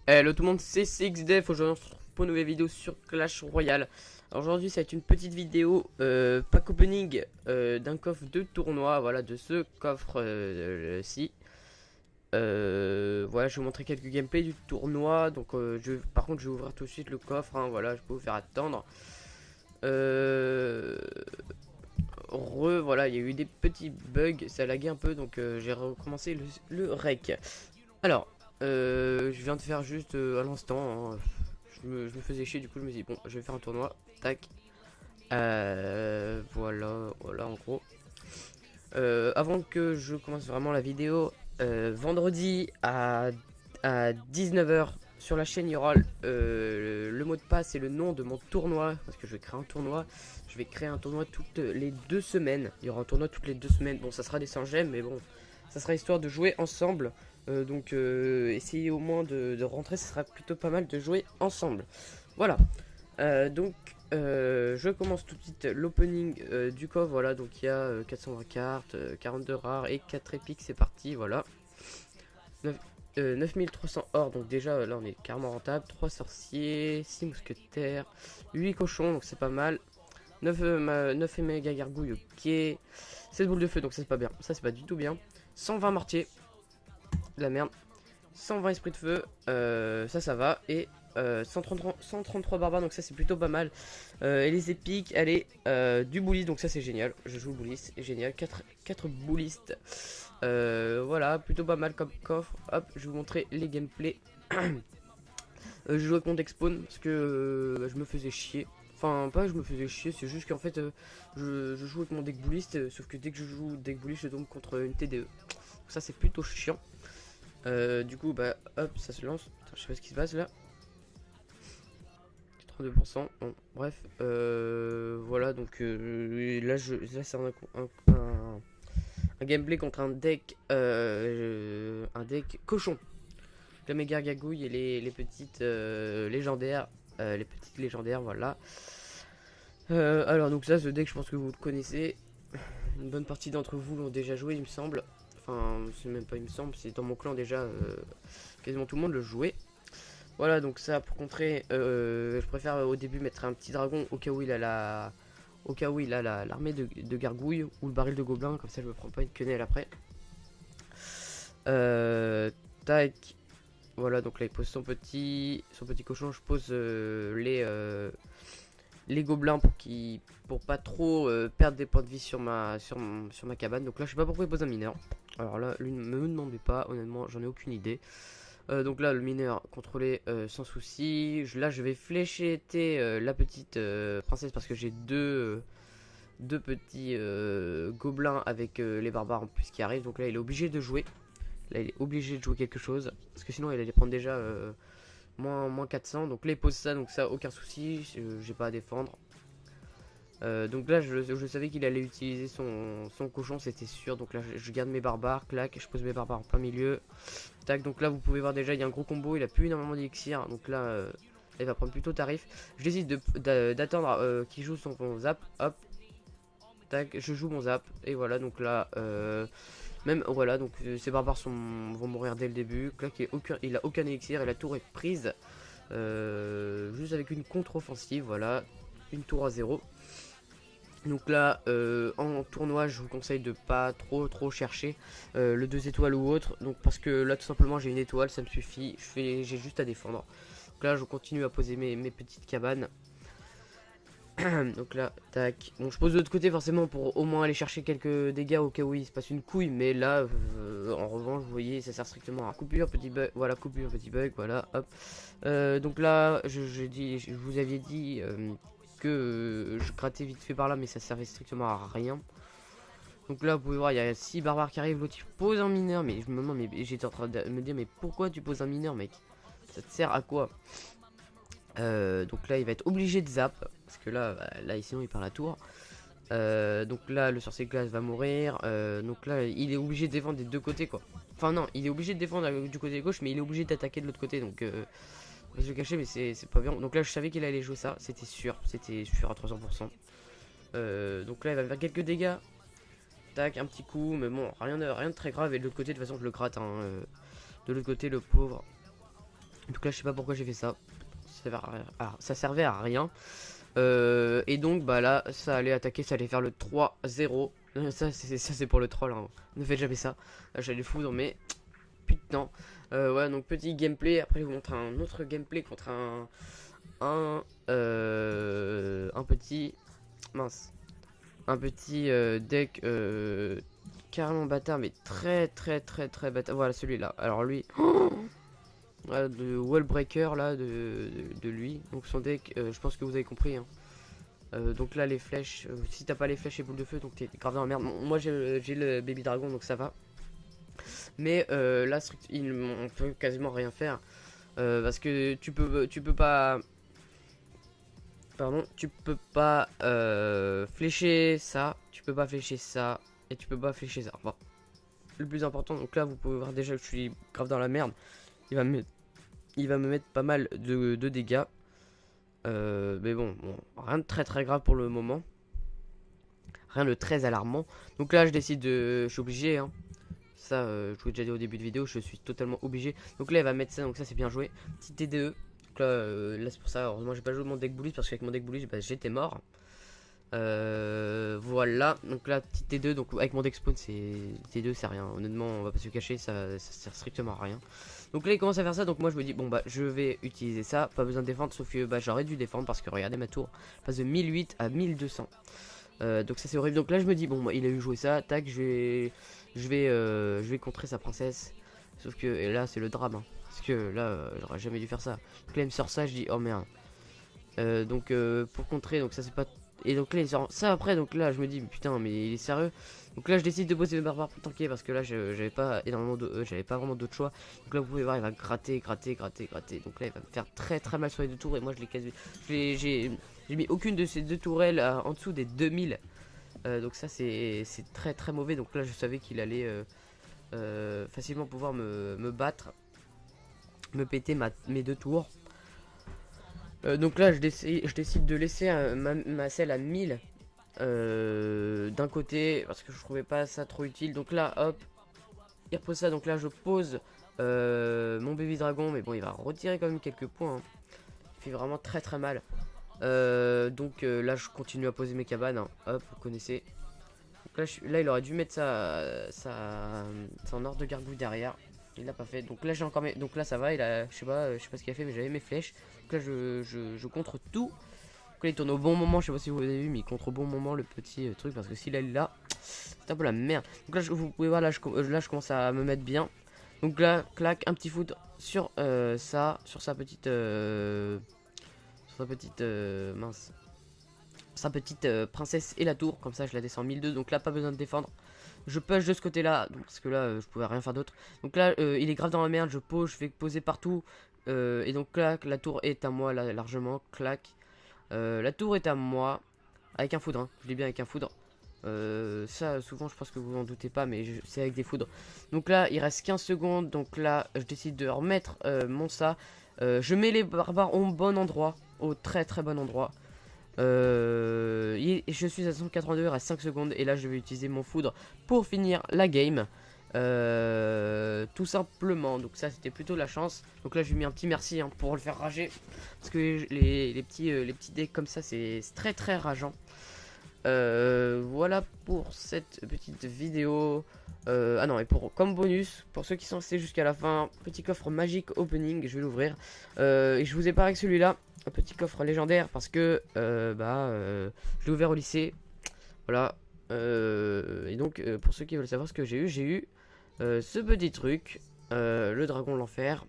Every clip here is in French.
Hello tout le monde, c'est CXDF. Aujourd'hui on se retrouve pour une nouvelle vidéo sur Clash Royale. Alors aujourd'hui ça va être une petite vidéo pack opening d'un coffre de tournoi. Voilà, de ce coffre-ci. Voilà, je vais vous montrer quelques gameplays du tournoi. Donc par contre je vais ouvrir tout de suite le coffre, hein. Voilà, je peux vous faire attendre. Voilà, il y a eu des petits bugs, ça laguait un peu, donc j'ai recommencé le rec. Alors je viens de faire juste à l'instant, hein. Je me faisais chier, du coup je me dis bon, je vais faire un tournoi. Tac. Voilà en gros. Avant que je commence vraiment la vidéo, vendredi à 19 h sur la chaîne, il y aura le mot de passe et le nom de mon tournoi, parce que je vais créer un tournoi. Je vais créer un tournoi toutes les 2 semaines. Il y aura un tournoi toutes les 2 semaines. Bon, ça sera des 100 gemmes, mais bon, ça sera histoire de jouer ensemble. Donc essayez au moins de rentrer, ce sera plutôt pas mal de jouer ensemble. Voilà. Donc je commence tout de suite l'opening du coffre. Voilà, donc il y a 420 cartes, 42 rares et 4 épiques. C'est parti, voilà. 9300 or, donc déjà là on est carrément rentable. 3 sorciers, 6 mousquetaires, 8 cochons, donc c'est pas mal. 9 méga gargouilles, ok. 7 boules de feu, donc ça c'est pas bien, ça c'est pas du tout bien. 120 mortiers, la merde. 120 esprits de feu, ça va. Et 133 barbares, donc ça c'est plutôt pas mal. Et les épiques, allez, du bouliste, donc ça c'est génial. Je joue le bouliste, c'est génial. 4 boulistes. Voilà, plutôt pas mal comme coffre. Hop, je vais vous montrer les gameplays. Je joue avec mon deck spawn parce que je me faisais chier. Enfin, pas je me faisais chier, c'est juste qu'en fait je joue avec mon deck bouliste, sauf que dès que je joue deck bouliste, je tombe contre une TDE. Donc ça c'est plutôt chiant. Du coup, bah hop, ça se lance. Attends, je sais pas ce qui se passe là. 32%. Bon, bref, voilà, donc là c'est un gameplay contre un deck cochon. La méga gagouille et les petites légendaires. Voilà. Alors donc ça, ce deck, je pense que vous le connaissez. Une bonne partie d'entre vous l'ont déjà joué, il me semble. Enfin, c'est même pas il me semble, c'est dans mon clan déjà, quasiment tout le monde le jouait. Voilà, donc ça pour contrer, je préfère au début mettre un petit dragon au cas où il a l'armée de gargouilles ou le baril de gobelins, comme ça je me prends pas une quenelle après. Tac. Voilà, donc là il pose son petit cochon. Je pose les gobelins pour pas trop perdre des points de vie sur ma cabane. Donc là je sais pas pourquoi il pose un mineur. Alors là, lui, ne me demandez pas, honnêtement, j'en ai aucune idée. Donc là, le mineur contrôlé sans souci. Là, je vais flécher la petite princesse parce que j'ai deux petits gobelins avec les barbares en plus qui arrivent. Donc là, il est obligé de jouer. Là, il est obligé de jouer quelque chose parce que sinon, il allait prendre déjà moins 400. Donc là, il pose ça, donc ça, aucun souci. J'ai pas à défendre. Donc là je savais qu'il allait utiliser son cochon, c'était sûr. Donc là je garde mes barbares, clac, je pose mes barbares en plein milieu. Tac, donc là vous pouvez voir déjà il y a un gros combo, il a plus énormément d'élixir. Donc là il va prendre plutôt tarif. Je décide d'attendre qu'il joue son zap. Hop, tac, je joue mon zap. Et voilà, donc là voilà, donc ces barbares vont mourir dès le début. Clac, il a aucun élixir et la tour est prise. Juste avec une contre-offensive, voilà. Une tour à 0. Donc là en tournoi je vous conseille de pas trop chercher le 2 étoiles ou autre, donc parce que là tout simplement j'ai une étoile, ça me suffit, j'ai juste à défendre. Donc là je continue à poser mes petites cabanes. Donc là tac, bon je pose de l'autre côté forcément pour au moins aller chercher quelques dégâts au cas où il se passe une couille, mais là en revanche vous voyez ça sert strictement à coupure, petit bug, voilà, coupure, petit bug, voilà, hop. Donc là je vous avais dit que je grattais vite fait par là, mais ça servait strictement à rien. Donc là vous pouvez voir il y a 6 barbares qui arrivent, l'autre il pose un mineur, mais je me demande, mais j'étais en train de me dire mais pourquoi tu poses un mineur mec, ça te sert à quoi? Donc là il va être obligé de zap parce que là sinon il perd la tour. Donc là le sorcier de glace va mourir, donc là il est obligé de défendre des deux côtés quoi. Enfin non, il est obligé de défendre du côté gauche, mais il est obligé d'attaquer de l'autre côté, donc On va se le cacher, mais c'est pas bien. Donc là, je savais qu'il allait jouer ça. C'était sûr à 300%. Donc là, il va me faire quelques dégâts. Tac, un petit coup, mais bon, rien de très grave. Et de l'autre côté, de toute façon, je le gratte. Hein, de l'autre côté, le pauvre. Donc là, je sais pas pourquoi j'ai fait ça. Ça servait à rien. Et donc, bah là, ça allait attaquer, ça allait faire le 3-0. Ça, c'est pour le troll. Hein. Ne faites jamais ça. Là, j'allais foudre, mais putain. Ouais, donc petit gameplay. Après, je vous montre un autre gameplay contre un petit. Mince. Un petit deck carrément bâtard, mais très bâtard. Voilà, celui-là. Alors, lui. Voilà, de Wallbreaker là de lui, donc son deck, je pense que vous avez compris hein. Donc là les flèches, si t'as pas les flèches et boules de feu, donc t'es grave dans la merde. Moi j'ai le baby dragon, donc ça va, mais là on peut quasiment rien faire, parce que tu peux pas, pardon, tu peux pas flécher ça, tu peux pas flécher ça, et tu peux pas flécher ça. Bon, le plus important, donc là vous pouvez voir déjà que je suis grave dans la merde. Il va me mettre pas mal de dégâts. Mais bon, rien de très grave pour le moment. Rien de très alarmant. Donc là, je décide de... Je suis obligé. Hein. Ça, je vous l'ai déjà dit au début de vidéo, je suis totalement obligé. Donc là, il va mettre ça. Donc ça, c'est bien joué. Petit TDE. Donc là, c'est pour ça. Heureusement, j'ai pas joué mon deck bullish parce qu'avec mon deck bullish, bah, j'étais mort. Voilà. Donc là, petit T2. Donc avec mon deck spawn, c'est T2, c'est rien. Honnêtement, on va pas se cacher, ça sert strictement à rien. Donc là il commence à faire ça, donc moi je me dis bon bah je vais utiliser ça, pas besoin de défendre, sauf que bah j'aurais dû défendre parce que regardez ma tour, passe de 1008 à 1200. Donc ça c'est horrible, donc là je me dis bon bah il a eu joué ça, tac je vais contrer sa princesse. Sauf que et là c'est le drame hein, parce que là j'aurais jamais dû faire ça. Donc là il me sort ça, je dis oh merde. Donc pour contrer, donc ça c'est pas... Et donc là il sort ça après, donc là je me dis putain mais il est sérieux. Donc là je décide de poser mes barbares pour tanker parce que là j'avais pas énormément de j'avais pas vraiment d'autre choix. Donc là vous pouvez voir il va gratter. Donc là il va me faire très mal sur les deux tours et moi je l'ai quasi... J'ai mis aucune de ces deux tourelles en dessous des 2000. Donc ça c'est très mauvais. Donc là je savais qu'il allait facilement pouvoir me battre, me péter mes deux tours. Donc là je décide de laisser ma selle à 1000 d'un côté parce que je trouvais pas ça trop utile. Donc là hop, il repose ça, donc là je pose mon baby dragon, mais bon il va retirer quand même quelques points hein. Il fait vraiment très mal. Donc là je continue à poser mes cabanes hein. Hop, vous connaissez. Donc là il aurait dû mettre ça en ordre de gargouille derrière. Il l'a pas fait, donc là j'ai encore mes... Donc là ça va, il a... je sais pas ce qu'il a fait, mais j'avais mes flèches. Donc là je contre tout. Donc là il tourne au bon moment, je sais pas si vous avez vu, mais il contre au bon moment le petit truc, parce que s'il est là, c'est un peu la merde. Donc là vous pouvez voir, là je commence à me mettre bien. Donc là, clac, un petit foot sur ça, sur sa petite... mince. Sa petite princesse et la tour, comme ça je la descends 1002, donc là pas besoin de défendre. Je push de ce côté là, parce que là je pouvais rien faire d'autre. Donc là il est grave dans la merde, je pose, je vais poser partout. Et donc là la tour est à moi là, largement, clac. La tour est à moi, avec un foudre, hein. Je dis bien avec un foudre. Ça souvent je pense que vous en doutez pas, mais c'est avec des foudres. Donc là il reste 15 secondes, donc là je décide de remettre mon ça. Je mets les barbares au bon endroit, au très bon endroit. Je suis à 182, il reste 5 secondes et là je vais utiliser mon foudre pour finir la game, tout simplement. Donc ça c'était plutôt la chance. Donc là je lui ai mis un petit merci hein, pour le faire rager, parce que les petits decks comme ça c'est très rageant. Voilà pour cette petite vidéo. Ah non, et comme bonus, pour ceux qui sont restés jusqu'à la fin, petit coffre magique opening, je vais l'ouvrir. Et je vous ai parlé que celui-là, un petit coffre légendaire, parce que je l'ai ouvert au lycée. Voilà. Et donc, pour ceux qui veulent savoir ce que j'ai eu ce petit truc, le dragon de l'enfer.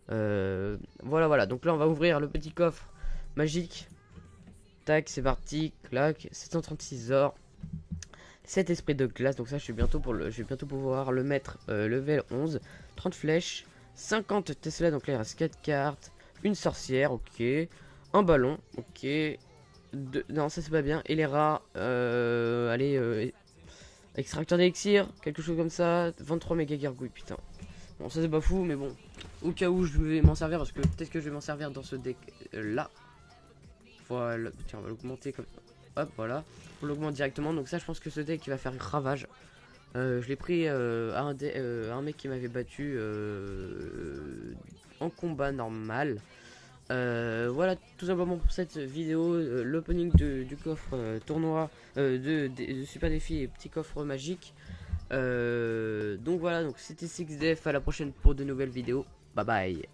Voilà. Donc là, on va ouvrir le petit coffre magique. Tac, c'est parti, clac, 736 or, 7 esprits de glace, donc ça je vais bientôt pouvoir le mettre level 11, 30 flèches, 50 Tesla, donc là il reste 4 cartes, une sorcière, ok, un ballon, ok, non ça c'est pas bien, et les rats, allez, extracteur d'élixir, quelque chose comme ça, 23 méga gargouilles, putain. Bon, ça c'est pas fou, mais bon, au cas où je vais m'en servir, parce que peut-être que je vais m'en servir dans ce deck là. Voilà, tiens, on va l'augmenter comme hop, voilà, on l'augmente directement. Donc ça, je pense que ce deck il va faire ravage. Je l'ai pris à un mec qui m'avait battu en combat normal. Voilà tout simplement pour cette vidéo, l'opening du coffre tournoi de super défi et petit coffre magique. Donc voilà, donc c'était 6def, à la prochaine pour de nouvelles vidéos, bye bye.